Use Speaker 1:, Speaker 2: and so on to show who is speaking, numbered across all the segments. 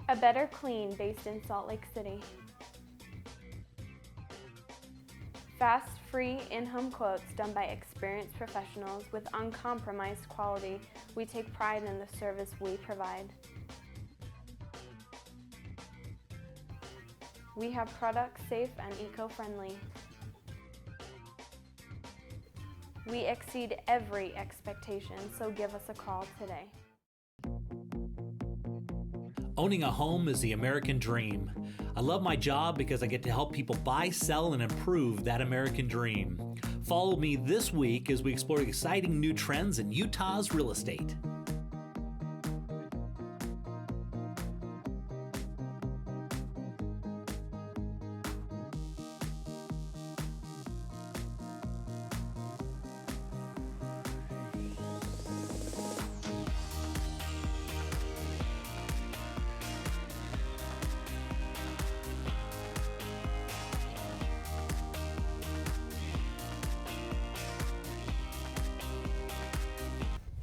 Speaker 1: A Better Clean based in Salt Lake City. Fast, free, in-home quotes done by experienced professionals with uncompromised quality. We take pride in the service we provide. We have products safe and eco-friendly. We exceed every expectation, so give us a call today.
Speaker 2: Owning a home is the American dream. I love my job because I get to help people buy, sell, and improve that American dream. Follow me this week as we explore exciting new trends in Utah's real estate.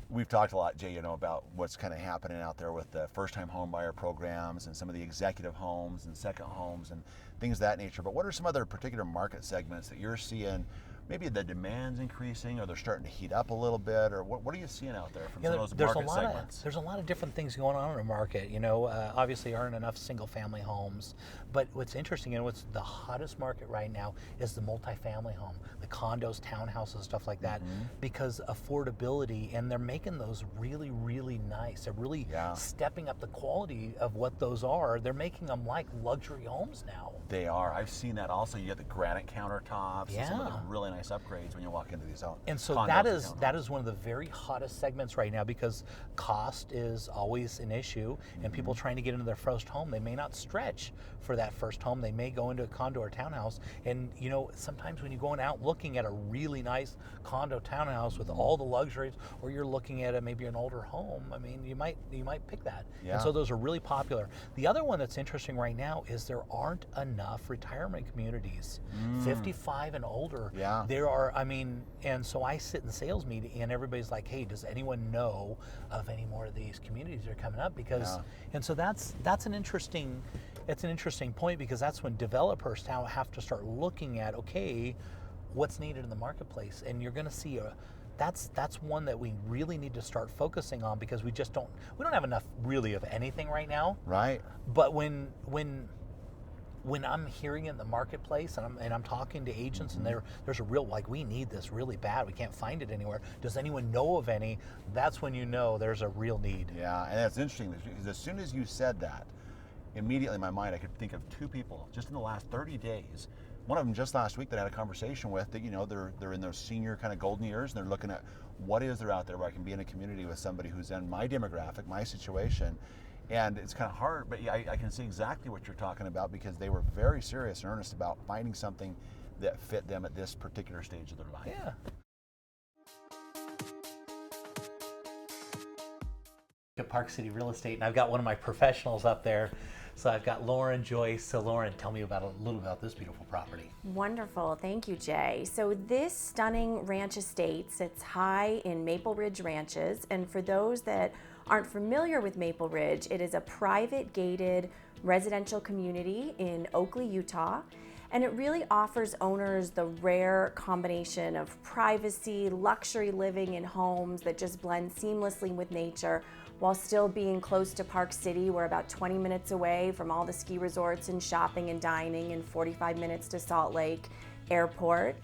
Speaker 3: We've talked a lot, Jay, about what's kind of happening out there with the first-time home buyer programs and some of the executive homes and second homes and things of that nature. But what are some other particular market segments that you're seeing? Maybe the demand's increasing, or they're starting to heat up a little bit, or what are you seeing out there from some of those market segments?
Speaker 4: There's a lot of different things going on in the market. Obviously there aren't enough single-family homes, but what's interesting and what's the hottest market right now is the multifamily home, the condos, townhouses, stuff like that, because affordability, and they're making those really, really nice. They're really stepping up the quality of what those are. They're making them like luxury homes now.
Speaker 3: They are. I've seen that also. You get the granite countertops and some of the really nice upgrades when you walk into these homes.
Speaker 4: And so that is one of the very hottest segments right now, because cost is always an issue, and people trying to get into their first home, they may not stretch for that first home. They may go into a condo or townhouse, and sometimes when you're going out looking at a really nice condo townhouse with all the luxuries, or you're looking at maybe an older home, I mean, you might pick that. And so those are really popular. The other one that's interesting right now is there aren't enough retirement communities. 55 and older. There are, and so I sit in sales meeting and everybody's like, hey, does anyone know of any more of these communities that are coming up? Because, and so that's an interesting point, because that's when developers now have to start looking at, okay, what's needed in the marketplace. And you're going to see that's one that we really need to start focusing on, because we don't have enough really of anything right now.
Speaker 3: Right.
Speaker 4: But when I'm hearing it in the marketplace and I'm talking to agents, and there's a real, like, we need this really bad, we can't find it anywhere, does anyone know of any? That's when you know there's a real need.
Speaker 3: Yeah, and that's interesting, because as soon as you said that, immediately in my mind I could think of two people just in the last 30 days. One of them just last week that I had a conversation with, that they're in those senior kind of golden years, and they're looking at what is there out there where I can be in a community with somebody who's in my demographic, my situation. And it's kind of hard, but I can see exactly what you're talking about, because they were very serious and earnest about finding something that fit them at this particular stage of their life.
Speaker 4: Yeah. At Park City Real Estate, and I've got one of my professionals up there. So I've got Lauren Joyce. So Lauren, tell me a little about this beautiful property.
Speaker 5: Wonderful, thank you, Jay. So this stunning ranch estate sits high in Maple Ridge Ranches, and for those that aren't familiar with Maple Ridge, it is a private gated residential community in Oakley, Utah, and it really offers owners the rare combination of privacy, luxury living in homes that just blend seamlessly with nature, while still being close to Park City. We're about 20 minutes away from all the ski resorts and shopping and dining, and 45 minutes to Salt Lake Airport.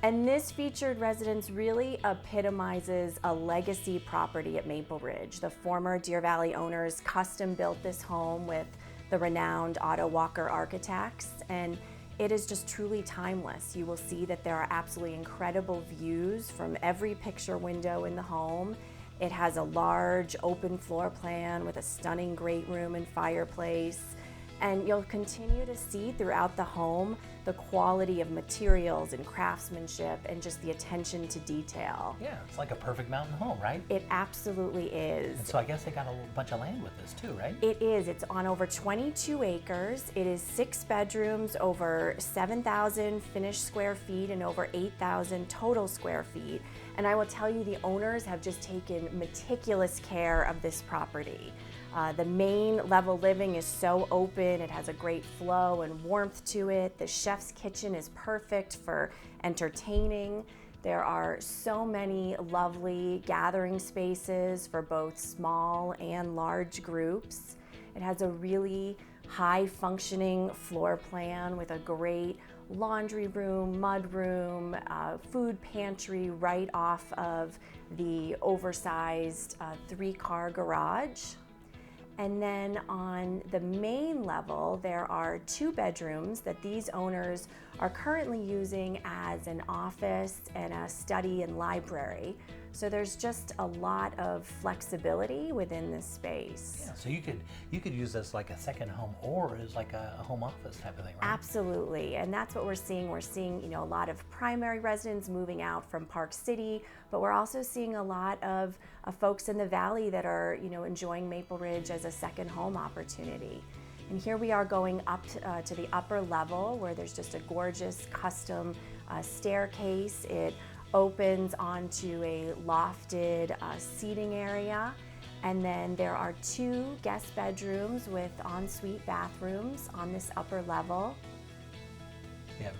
Speaker 5: And this featured residence really epitomizes a legacy property at Maple Ridge. The former Deer Valley owners custom built this home with the renowned Otto Walker architects, and it is just truly timeless. You will see that there are absolutely incredible views from every picture window in the home. It has a large open floor plan with a stunning great room and fireplace. And you'll continue to see throughout the home the quality of materials and craftsmanship and just the attention to detail.
Speaker 4: Yeah, it's like a perfect mountain home, right?
Speaker 5: It absolutely is.
Speaker 4: And so I guess they got a bunch of land with this too, right?
Speaker 5: It is. It's on over 22 acres. It is 6 bedrooms, over 7,000 finished square feet and over 8,000 total square feet. And I will tell you, the owners have just taken meticulous care of this property. The main level living is so open, it has a great flow and warmth to it. The chef's kitchen is perfect for entertaining. There are so many lovely gathering spaces for both small and large groups. It has a really high functioning floor plan with a great laundry room, mud room, food pantry right off of the oversized 3-car garage. And then on the main level, there are 2 bedrooms that these owners are currently using as an office and a study and library. So there's just a lot of flexibility within this space.
Speaker 4: Yeah, so you could use this like a second home or as like a home office type of thing, right?
Speaker 5: Absolutely, and that's what we're seeing. We're seeing, a lot of primary residents moving out from Park City, but we're also seeing a lot of folks in the valley that are, enjoying Maple Ridge as a second home opportunity. And here we are going up to the upper level where there's just a gorgeous custom staircase. It opens onto a lofted seating area, and then there are 2 guest bedrooms with ensuite bathrooms on this upper level.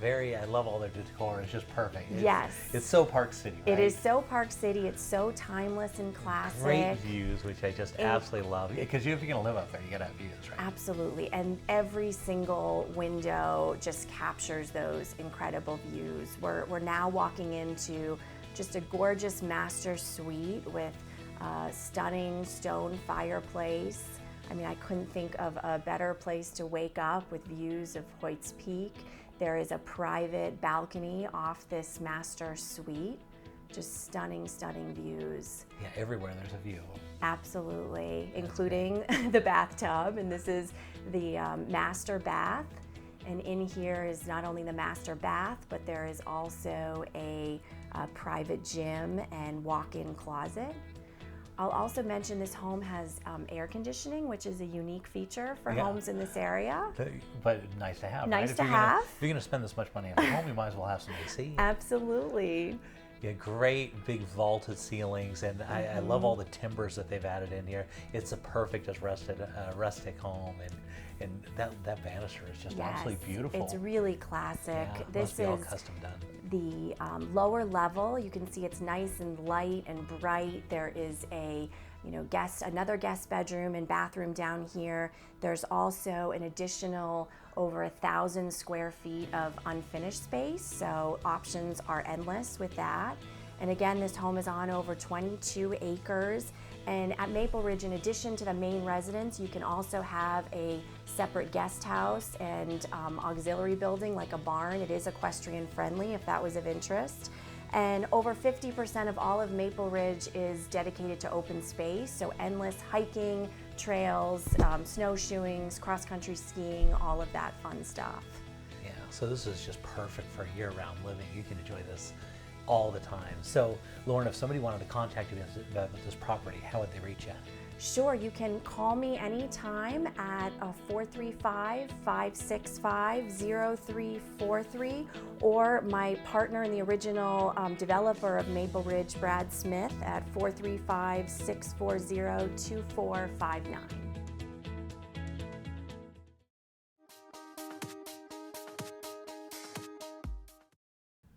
Speaker 4: Yeah, I love all their decor. It's just perfect.
Speaker 5: Yes.
Speaker 4: It's so Park City, right?
Speaker 5: It is so Park City. It's so timeless and classic.
Speaker 4: Great views, which I just absolutely love. Because if you're going to live up there, you got to have views, right?
Speaker 5: Absolutely. And every single window just captures those incredible views. We're now walking into just a gorgeous master suite with a stunning stone fireplace. I mean, I couldn't think of a better place to wake up with views of Hoyt's Peak. There is a private balcony off this master suite. Just stunning, stunning views.
Speaker 4: Yeah, everywhere there's a view.
Speaker 5: Absolutely, including the bathtub. And this is the master bath. And in here is not only the master bath, but there is also a private gym and walk-in closet. I'll also mention this home has air conditioning, which is a unique feature for homes in this area.
Speaker 4: But nice to have,
Speaker 5: Nice
Speaker 4: right?
Speaker 5: to have.
Speaker 4: If you're going to spend this much money on a home, you might as well have some AC.
Speaker 5: Absolutely.
Speaker 4: Yeah, great big vaulted ceilings, and I love all the timbers that they've added in here. It's a perfect as rustic home, and that banister is just absolutely beautiful.
Speaker 5: It's really classic.
Speaker 4: Yeah,
Speaker 5: This
Speaker 4: must be all
Speaker 5: is
Speaker 4: custom done.
Speaker 5: the lower level. You can see it's nice and light and bright. There is a another guest bedroom and bathroom down here. There's also an additional over 1,000 square feet of unfinished space, so options are endless with that. And again, this home is on over 22 acres. And at Maple Ridge, in addition to the main residence, you can also have a separate guest house and auxiliary building like a barn. It is equestrian friendly if that was of interest. And over 50% of all of Maple Ridge is dedicated to open space, so endless hiking, trails, snowshoeing, cross-country skiing, all of that fun stuff.
Speaker 4: Yeah, so this is just perfect for year-round living. You can enjoy this all the time. So, Lauren, if somebody wanted to contact you about this property, how would they reach you?
Speaker 5: Sure, you can call me anytime at 435-565-0343, or my partner and the original developer of Maple Ridge, Brad Smith, at 435-640-2459.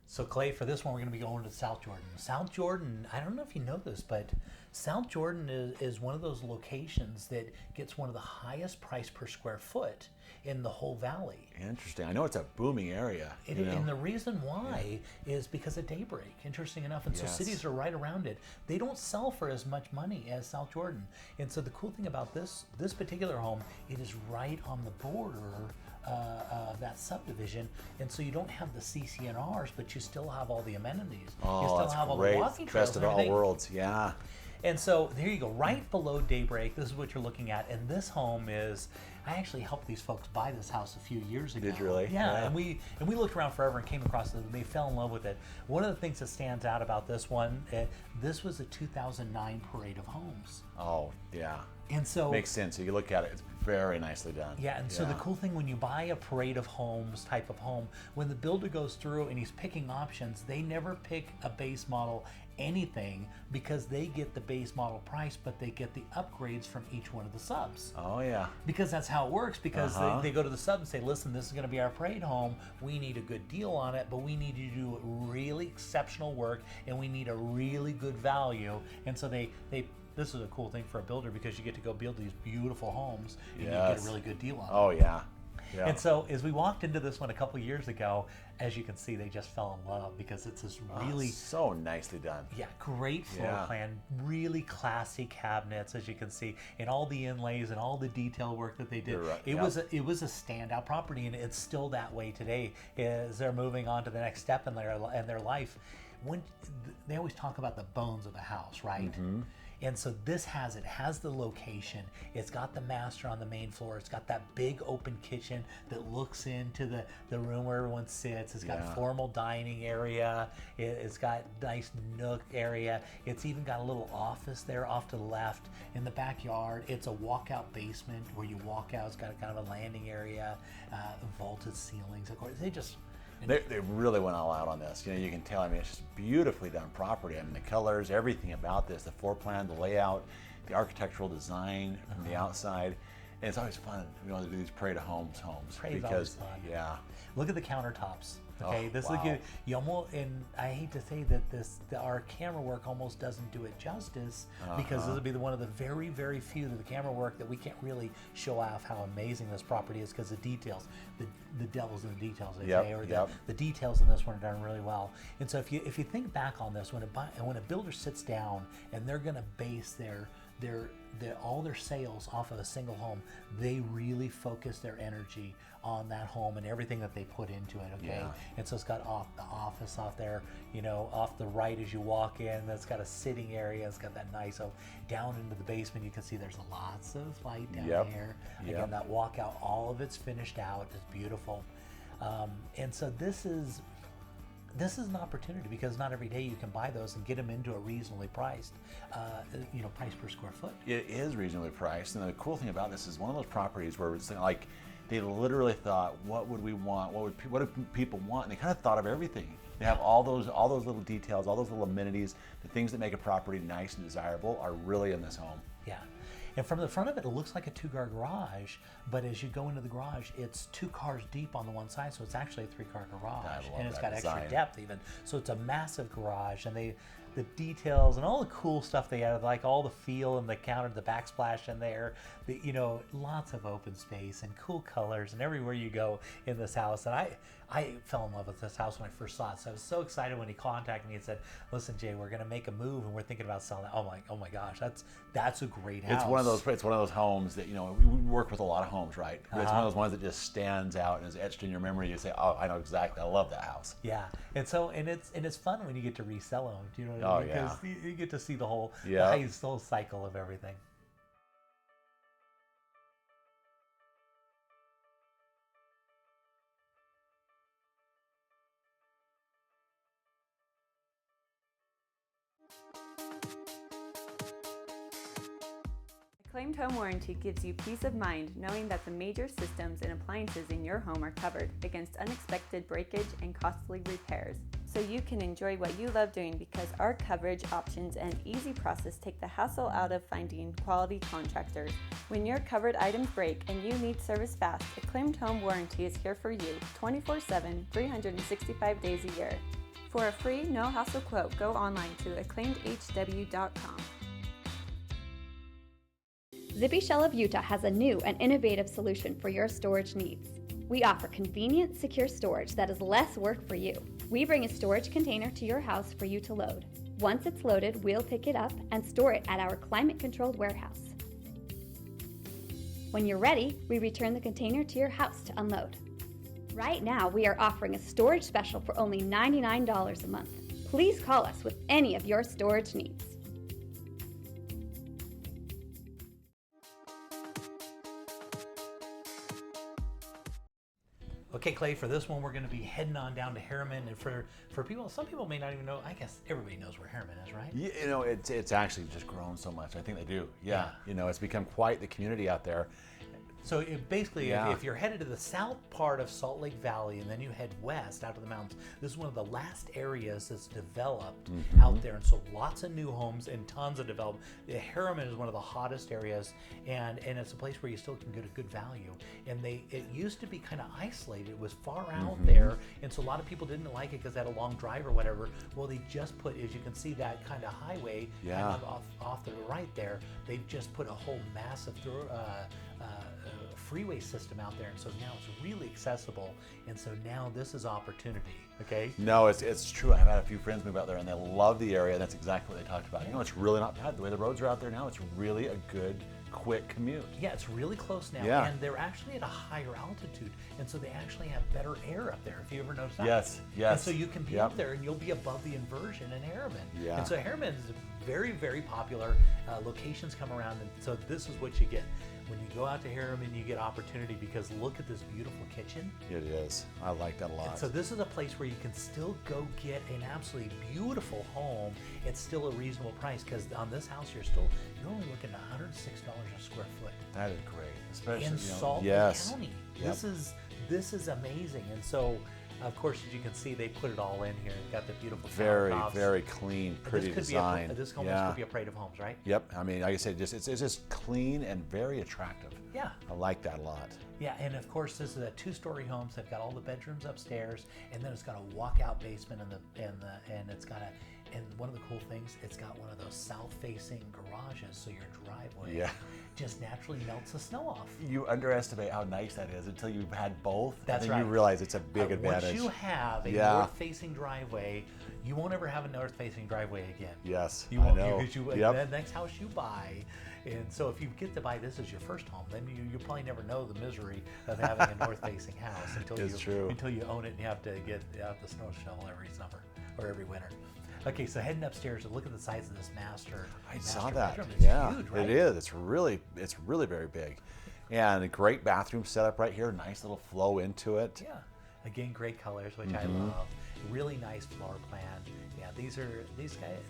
Speaker 4: So Clay, for this one, we're going to be going to South Jordan. South Jordan, I don't know if you know this, but South Jordan is one of those locations that gets one of the highest price per square foot in the whole valley.
Speaker 3: Interesting. I know it's a booming area.
Speaker 4: And the reason why is because of Daybreak, interesting enough. And so cities are right around it. They don't sell for as much money as South Jordan. And so the cool thing about this particular home, it is right on the border of that subdivision, and so you don't have the CCNRs, but you still have all the amenities.
Speaker 3: Oh,
Speaker 4: you still
Speaker 3: that's
Speaker 4: have all
Speaker 3: great.
Speaker 4: the walking trails
Speaker 3: Best of
Speaker 4: and
Speaker 3: all
Speaker 4: everything.
Speaker 3: worlds, yeah.
Speaker 4: And so there you go, right below Daybreak. This is what you're looking at, and this home is. I actually helped these folks buy this house a few years ago.
Speaker 3: Did you really?
Speaker 4: Yeah, and we looked around forever and came across it. They fell in love with it. One of the things that stands out about this one, this was a 2009 parade of homes.
Speaker 3: Oh, yeah.
Speaker 4: And so
Speaker 3: makes sense. You look at it; it's very nicely done.
Speaker 4: Yeah, and so the cool thing when you buy a parade of homes type of home, when the builder goes through and he's picking options, they never pick a base model anything because they get the base model price, but they get the upgrades from each one of the subs.
Speaker 3: Oh yeah.
Speaker 4: Because that's how it works, because they go to the sub and say, listen, this is going to be our parade home. We need a good deal on it, but we need you to do really exceptional work, and we need a really good value. And so they this is a cool thing for a builder, because you get to go build these beautiful homes and you get a really good deal on them.
Speaker 3: Oh yeah. Yeah.
Speaker 4: And so as we walked into this one a couple years ago, as you can see, they just fell in love, because it's this really
Speaker 3: so nicely done.
Speaker 4: yeah, great floor plan, really classy cabinets, as you can see, and all the inlays and all the detail work that they did.
Speaker 3: Right.
Speaker 4: It was a standout property, and it's still that way today as they're moving on to the next step in their life. When they always talk about the bones of a house, right? And so this has the location. It's got the master on the main floor. It's got that big open kitchen that looks into the room where everyone sits. It's got a formal dining area. It's got nice nook area. It's even got a little office there off to the left in the backyard. It's a walkout basement where you walk out. It's got kind of a landing area, vaulted ceilings. Of course,
Speaker 3: They really went all out on this. You can tell, it's just beautifully done property. The colors, everything about this, the floor plan, the layout, the architectural design from the outside. And it's always fun, to do these parade of homes.
Speaker 4: Parade's always fun.
Speaker 3: Yeah.
Speaker 4: Look at the countertops. Okay, this
Speaker 3: wow.
Speaker 4: is you almost, and I hate to say that our camera work almost doesn't do it justice, because this will be one of the very, very few of the camera work that we can't really show off how amazing this property is, because the details, the devil's in the details, they say, or the details in this one are done really well. And so if you think back on this, when a builder sits down and they're going to base all their sales off of a single home, they really focus their energy on that home and everything that they put into it. Okay, and so it's got the office off there, off the right as you walk in. That's got a sitting area. It's got that nice. So down into the basement, you can see there's lots of light down here. Again, that walkout, all of it's finished out. It's beautiful, and so this is an opportunity, because not every day you can buy those and get them into a reasonably priced, price per square foot.
Speaker 3: It is reasonably priced, and the cool thing about this is one of those properties where it's like they literally thought, what would we want? What do people want? And they kind of thought of everything. They have all those little details, all those little amenities, the things that make a property nice and desirable are really in this home.
Speaker 4: Yeah. And from the front of it, it looks like a 2-car garage, but as you go into the garage, it's 2 cars deep on the one side, so it's actually a 3-car garage, and it's got extra depth even. So it's a massive garage, and the details and all the cool stuff they added, like all the feel and the counter, the backsplash in there, lots of open space and cool colors, and everywhere you go in this house. And I fell in love with this house when I first saw it. So I was so excited when he contacted me and said, "Listen, Jay, we're going to make a move and we're thinking about selling it." Oh my gosh, that's a great house.
Speaker 3: It's one of those homes that we work with a lot of homes, right? It's one of those ones that just stands out and is etched in your memory. You say, "Oh, I know exactly. I love that house."
Speaker 4: Yeah, and it's fun when you get to resell them. Do you know what I mean? Because you get to see the whole cycle of everything.
Speaker 1: Acclaimed Home Warranty gives you peace of mind knowing that the major systems and appliances in your home are covered against unexpected breakage and costly repairs. So you can enjoy what you love doing, because our coverage options and easy process take the hassle out of finding quality contractors. When your covered items break and you need service fast, Acclaimed Home Warranty is here for you 24/7, 365 days a year. For a free, no-hassle quote, go online to acclaimedhw.com.
Speaker 6: Zippy Shell of Utah has a new and innovative solution for your storage needs. We offer convenient, secure storage that is less work for you. We bring a storage container to your house for you to load. Once it's loaded, we'll pick it up and store it at our climate-controlled warehouse. When you're ready, we return the container to your house to unload. Right now, we are offering a storage special for only $99 a month. Please call us with any of your storage needs.
Speaker 4: Okay, Clay, for this one, we're going to be heading on down to Harriman. And for people, some people may not even know, I guess everybody knows where Harriman is, right?
Speaker 3: It's actually just grown so much. I think they do. Yeah. It's become quite the community out there.
Speaker 4: So it basically,
Speaker 3: Yeah.
Speaker 4: if you're headed to the south part of Salt Lake Valley and then you head west out to the mountains, this is one of the last areas that's developed out there. And so lots of new homes and tons of development. Harriman is one of the hottest areas, and it's a place where you still can get a good value. And it used to be kind of isolated. It was far out there, and so a lot of people didn't like it because it had a long drive or whatever. Well, they just put, as you can see, that kind of highway kind of off to the right there. They've just put a whole massive freeway system out there, and so now it's really accessible, and so now this is opportunity. Okay.
Speaker 3: No, it's true. I've had a few friends move out there and they love the area, and that's exactly what they talked about. You know, it's really not bad. The way the roads are out there now, it's really a good, quick commute.
Speaker 4: Yeah, it's really close now, and they're actually at a higher altitude, and so they actually have better air up there, if you ever noticed that.
Speaker 3: Yes.
Speaker 4: And so you can be up there and you'll be above the inversion in Harriman.
Speaker 3: Yeah.
Speaker 4: And so Harriman is very, very popular. Locations come around, and so this is what you get. When you go out to Harriman, you get opportunity, because look at this beautiful kitchen.
Speaker 3: It is. I like that a lot.
Speaker 4: And so this is a place where you can still go get an absolutely beautiful home. It's still a reasonable price, because on this house you're only looking at $106 a square foot.
Speaker 3: That is great, especially
Speaker 4: In Salt Lake County.
Speaker 3: Yep.
Speaker 4: This is amazing. And so, of course, as you can see, they put it all in here. You've got the beautiful
Speaker 3: very,
Speaker 4: countertops.
Speaker 3: very clean, pretty design.
Speaker 4: This almost could be a Parade of Homes, right?
Speaker 3: Yep. I mean, like I said, it's just clean and very attractive.
Speaker 4: Yeah.
Speaker 3: I like that a lot.
Speaker 4: Yeah, and of course, this is a two-story home. So they've got all the bedrooms upstairs, and then it's got a walkout basement, and it's got and one of the cool things, it's got one of those south-facing garages, so your driveway just naturally melts the snow off.
Speaker 3: You underestimate how nice that is until you've had both.
Speaker 4: That's
Speaker 3: and then
Speaker 4: right.
Speaker 3: you realize it's a big advantage.
Speaker 4: Once you have a north-facing driveway, you won't ever have a north-facing driveway again.
Speaker 3: Yes,
Speaker 4: You won't,
Speaker 3: I know.
Speaker 4: because the next house you buy. And so if you get to buy this as your first home, then you probably never know the misery of having a north-facing house until you own it and you have to get out the snow shovel every summer or every winter. Okay, so heading upstairs, look at the size of this master.
Speaker 3: I saw that.
Speaker 4: Bedroom. It's huge, right?
Speaker 3: It is. It's really very big, and a great bathroom setup right here. Nice little flow into it.
Speaker 4: Yeah. Again, great colors, which I love. Really nice floor plan. Yeah, these guys,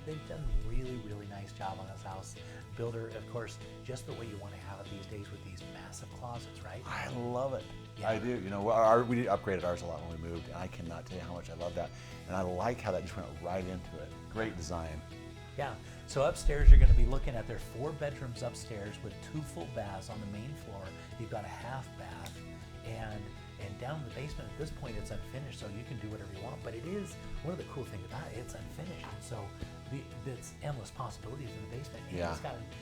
Speaker 4: they've done a really, really nice job on this house. Builder, of course, just the way you want to have it these days with these massive closets, right?
Speaker 3: I love it.
Speaker 4: Yeah.
Speaker 3: I do. You know, we upgraded ours a lot when we moved, and I cannot tell you how much I love that. And I like how that just went right into it. Great design.
Speaker 4: Yeah. So upstairs, you're going to be looking at their 4 bedrooms upstairs with 2 full baths on the main floor. You've got a half bath, and down in the basement at this point it's unfinished, so you can do whatever you want. But it is one of the cool things about it. It's unfinished, and so it's endless possibilities in the basement. And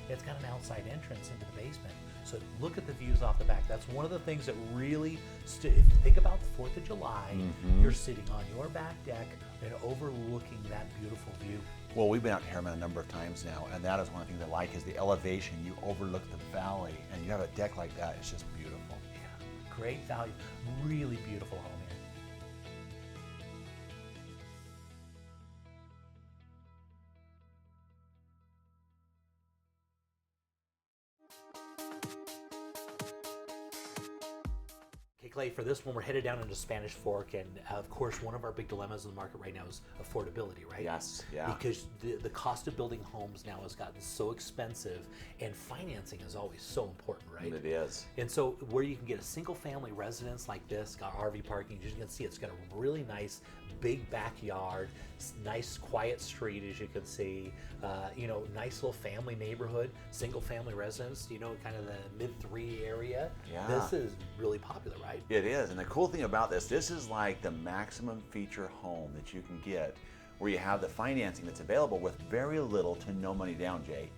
Speaker 4: it's got an outside entrance into the basement. So look at the views off the back. That's one of the things that really, if you think about the 4th of July, you're sitting on your back deck and overlooking that beautiful view.
Speaker 3: Well, we've been out to Harriman a number of times now, and that is one of the things I like is the elevation. You overlook the valley, and you have a deck like that. It's just beautiful.
Speaker 4: Yeah, great value. Really beautiful home here. Clay, for this one, we're headed down into Spanish Fork, and of course, one of our big dilemmas in the market right now is affordability, right?
Speaker 3: Yes, yeah.
Speaker 4: Because the cost of building homes now has gotten so expensive, and financing is always so important, right?
Speaker 3: It is.
Speaker 4: And so, where you can get a single-family residence like this, got RV parking, you can see it's got a really nice, big backyard, nice, quiet street, as you can see. Nice little family neighborhood, single-family residence. Kind of the mid-3 area.
Speaker 3: Yeah.
Speaker 4: This is really popular, right?
Speaker 3: It is, and the cool thing about this is like the maximum feature home that you can get, where you have the financing that's available with very little to no money down, Jay.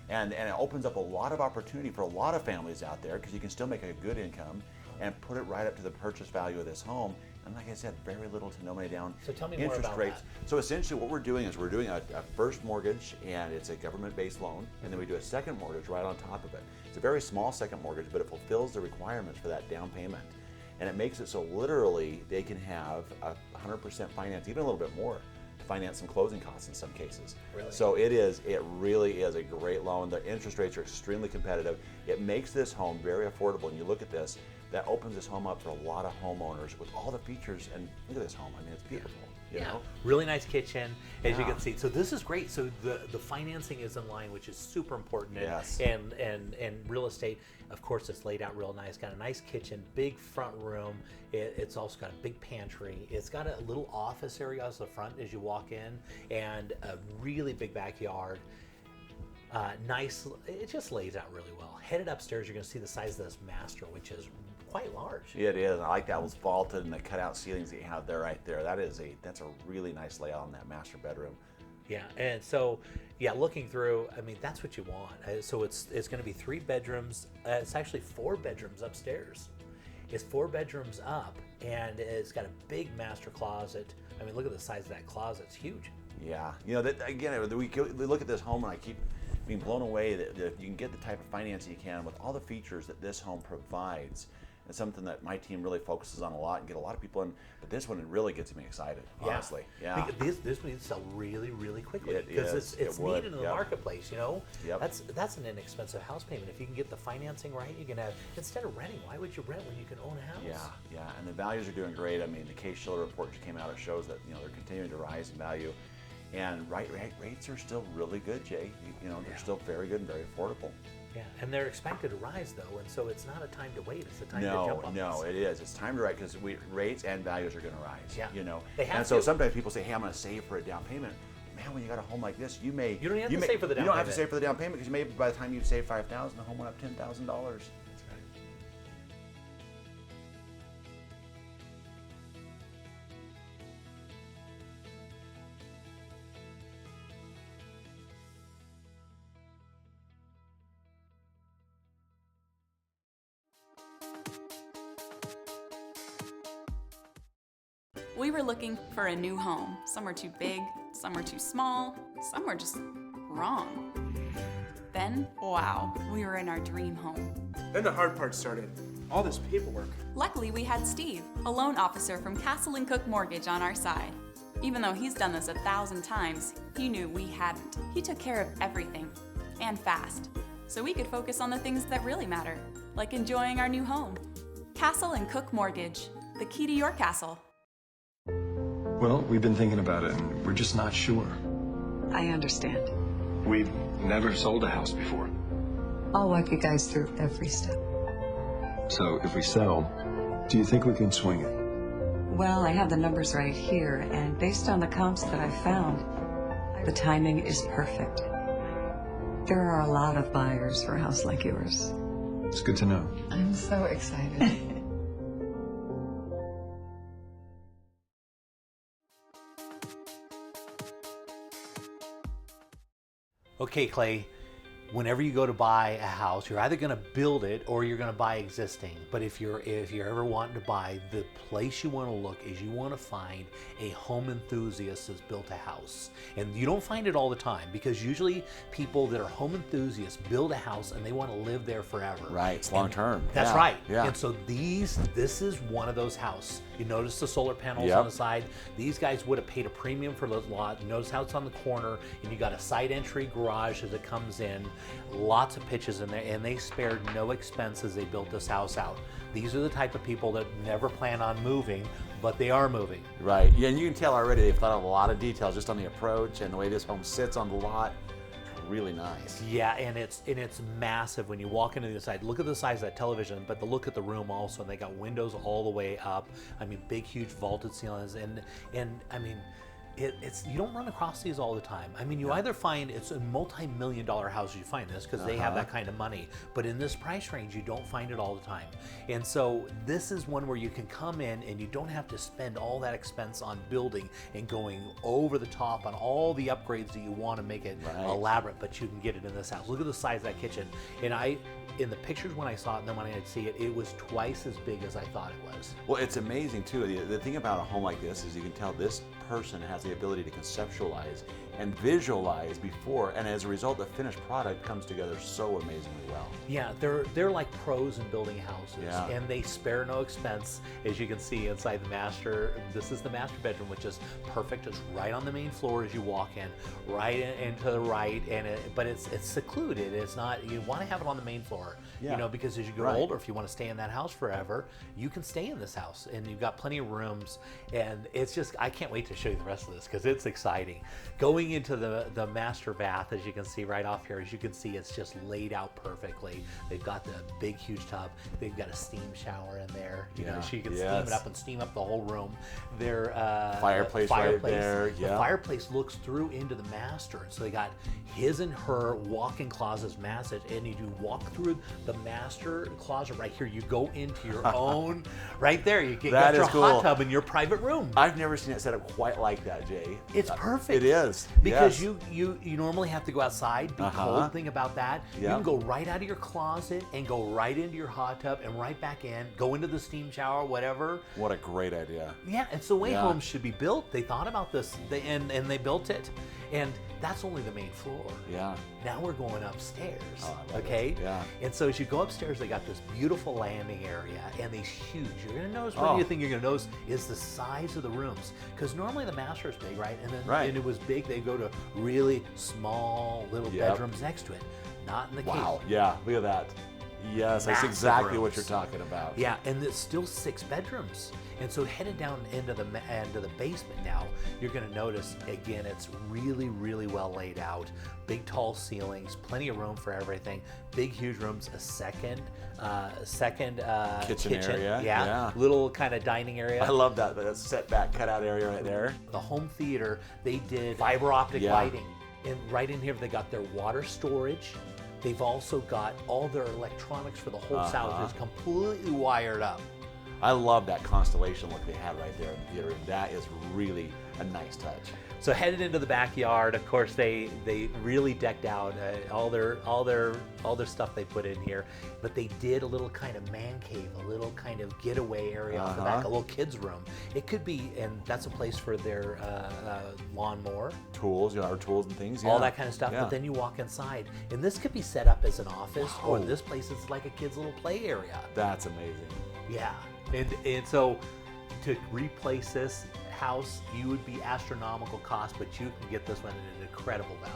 Speaker 3: And it opens up a lot of opportunity for a lot of families out there, because you can still make a good income and put it right up to the purchase value of this home. And like I said, very little to no money down.
Speaker 4: So tell me more about
Speaker 3: rates.
Speaker 4: that.
Speaker 3: So essentially what we're doing is we're doing a first mortgage, and it's a government-based loan, and then we do a second mortgage right on top of it. It's a very small second mortgage, but it fulfills the requirements for that down payment. And it makes it so literally they can have 100% finance, even a little bit more, to finance some closing costs in some cases.
Speaker 4: Really?
Speaker 3: So it really is a great loan. The interest rates are extremely competitive. It makes this home very affordable. And you look at this, that opens this home up for a lot of homeowners with all the features. And look at this home. I mean, it's beautiful. You know?
Speaker 4: Really nice kitchen, as you can see. So this is great. So the financing is in line, which is super important. And real estate, of course, it's laid out real nice. Got a nice kitchen, big front room. It's also got a big pantry. It's got a little office area as the front as you walk in, and a really big backyard. Nice. It just lays out really well. Headed upstairs, you're going to see the size of this master, which is quite large.
Speaker 3: It is. I like that. It was vaulted and the cutout ceilings that you have there right there. That's a really nice layout on that master bedroom.
Speaker 4: Yeah, and so looking through, I mean, that's what you want. So it's going to be 3 bedrooms. It's actually 4 bedrooms upstairs. It's 4 bedrooms up, and it's got a big master closet. I mean, look at the size of that closet. It's huge.
Speaker 3: Yeah. You know, again, we look at this home and I keep being blown away that you can get the type of financing you can with all the features that this home provides. It's something that my team really focuses on a lot and get a lot of people in, but this one, it really gets me excited, honestly. Yeah.
Speaker 4: This needs to sell really, really quickly because it's needed in the marketplace, you know? That's an inexpensive house payment. If you can get the financing right, you can have, instead of renting, why would you rent when you can own a house?
Speaker 3: Yeah, and the values are doing great. I mean, the Case-Shiller report just came out. It shows that, you know, they're continuing to rise in value. And rates are still really good, Jay. You know, they're still very good and very affordable.
Speaker 4: Yeah, and they're expected to rise though, and so it's not a time to wait. It's a time to jump on
Speaker 3: No, it is. It's time to rise because rates and values are going to rise.
Speaker 4: Yeah,
Speaker 3: you know.
Speaker 4: They have
Speaker 3: and so sometimes people say, "Hey, I'm going to save for a down payment." Man, when you got a home like this, you don't have to save for the down payment. You don't have to save for the down payment because maybe by the time you save $5,000, the home went up $10,000.
Speaker 7: We were looking for a new home. Some were too big, some were too small, some were just wrong. Then, wow, we were in our dream home.
Speaker 8: Then the hard part started. All this paperwork.
Speaker 7: Luckily, we had Steve, a loan officer from Castle & Cook Mortgage, on our side. Even though he's done this 1,000 times, he knew we hadn't. He took care of everything, and fast, so we could focus on the things that really matter, like enjoying our new home. Castle & Cook Mortgage, the key to your castle.
Speaker 9: Well, we've been thinking about it, and we're just not sure.
Speaker 10: I understand.
Speaker 9: We've never sold a house before.
Speaker 10: I'll walk you guys through every step.
Speaker 9: So if we sell, do you think we can swing it?
Speaker 10: Well, I have the numbers right here, and based on the comps that I found, the timing is perfect. There are a lot of buyers for a house like yours.
Speaker 9: It's good to know.
Speaker 10: I'm so excited.
Speaker 4: Okay, Clay, whenever you go to buy a house, you're either going to build it or you're going to buy existing. But if you're ever wanting to buy, the place you want to look is you want to find a home enthusiast that's built a house. And you don't find it all the time because usually people that are home enthusiasts build a house and they want to live there forever.
Speaker 3: Right, it's long term.
Speaker 4: That's right.
Speaker 3: Yeah.
Speaker 4: And so this is one of those houses. You notice the solar panels on the side. These guys would have paid a premium for the lot. Notice how it's on the corner, and you got a side entry garage as it comes in. Lots of pitches in there, and they spared no expense as they built this house out. These are the type of people that never plan on moving, but they are moving.
Speaker 3: Right. Yeah, and you can tell already they've thought of a lot of details just on the approach and the way this home sits on the lot. Really nice.
Speaker 4: Yeah, and it's massive when you walk into the side. Look at the size of that television, but look at the room also. And they got windows all the way up. I mean, big, huge vaulted ceilings, and I mean, it's you don't run across these all the time. I mean, you either find it's a multi-million-dollar house you find this because they have that kind of money, but in this price range, you don't find it all the time. And so this is one where you can come in and you don't have to spend all that expense on building and going over the top on all the upgrades that you want to make it elaborate, but you can get it in this house. Look at the size of that kitchen. And in the pictures when I saw it and then when I had to see it, it was twice as big as I thought it was.
Speaker 3: Well, it's amazing too. The thing about a home like this is you can tell this person has the ability to conceptualize and visualize before, and as a result, the finished product comes together so amazingly well.
Speaker 4: Yeah, they're like pros in building houses,
Speaker 3: Yeah.
Speaker 4: and they spare no expense. As you can see inside the master, this is the master bedroom, which is perfect. It's right on the main floor as you walk in, and to the right, but it's secluded. It's not. You want to have it on the main floor,
Speaker 3: Yeah.
Speaker 4: because as you grow older, if you want to stay in that house forever, you can stay in this house, and you've got plenty of rooms, and it's just I can't wait to show you the rest of this because it's exciting. Going into the master bath, as you can see right off here, as you can see, it's just laid out perfectly. They've got the big, huge tub. They've got a steam shower in there, so you can steam it up and steam up the whole room. Their
Speaker 3: fireplace right there.
Speaker 4: The fireplace looks through into the master, so they got his and her walk-in closets massive, and you do walk through the master closet right here. You go into your own right there. You get your hot tub in your private room.
Speaker 3: I've never seen it set up quite like that, Jay.
Speaker 4: It's perfect.
Speaker 3: It is.
Speaker 4: Because you normally have to go outside. The cold thing about that, you can go right out of your closet and go right into your hot tub and right back in, go into the steam shower, whatever.
Speaker 3: What a great idea.
Speaker 4: Yeah, it's the way homes should be built. They thought about this, and they built it. And that's only the main floor.
Speaker 3: Yeah.
Speaker 4: Now we're going upstairs.
Speaker 3: Oh, I love
Speaker 4: okay?
Speaker 3: it. Yeah.
Speaker 4: And so as you go upstairs, they got this beautiful landing area and these huge. You're gonna notice one of the thing you're gonna notice is the size of the rooms. Because normally the master is big, right? And then and it was big, they go to really small little bedrooms next to it. Not in the case.
Speaker 3: Wow. Yeah, look at that. Yes, that's exactly what you're talking about.
Speaker 4: Yeah, and it's still 6 bedrooms. And so headed down into the basement now, you're going to notice, again, it's really, really well laid out. Big, tall ceilings, plenty of room for everything. Big, huge rooms, a second kitchen
Speaker 3: area.
Speaker 4: Yeah, little kind of dining area.
Speaker 3: I love that setback cutout area right there.
Speaker 4: The home theater, they did fiber optic lighting. And right in here, they got their water storage. They've also got all their electronics for the whole house is completely wired up.
Speaker 3: I love that constellation look they have right there in the theater. That is really a nice touch.
Speaker 4: So headed into the backyard, of course, they really decked out all their stuff they put in here, but they did a little kind of man cave, a little kind of getaway area off the back, a little kids room. It could be, and that's a place for their lawnmower,
Speaker 3: tools, our tools and things,
Speaker 4: all that kind of stuff. But then you walk inside, and this could be set up as an office, or this place is like a kid's little play area.
Speaker 3: That's amazing.
Speaker 4: Yeah, and so to replace this house, you would be astronomical cost, but you can get this one at an incredible value.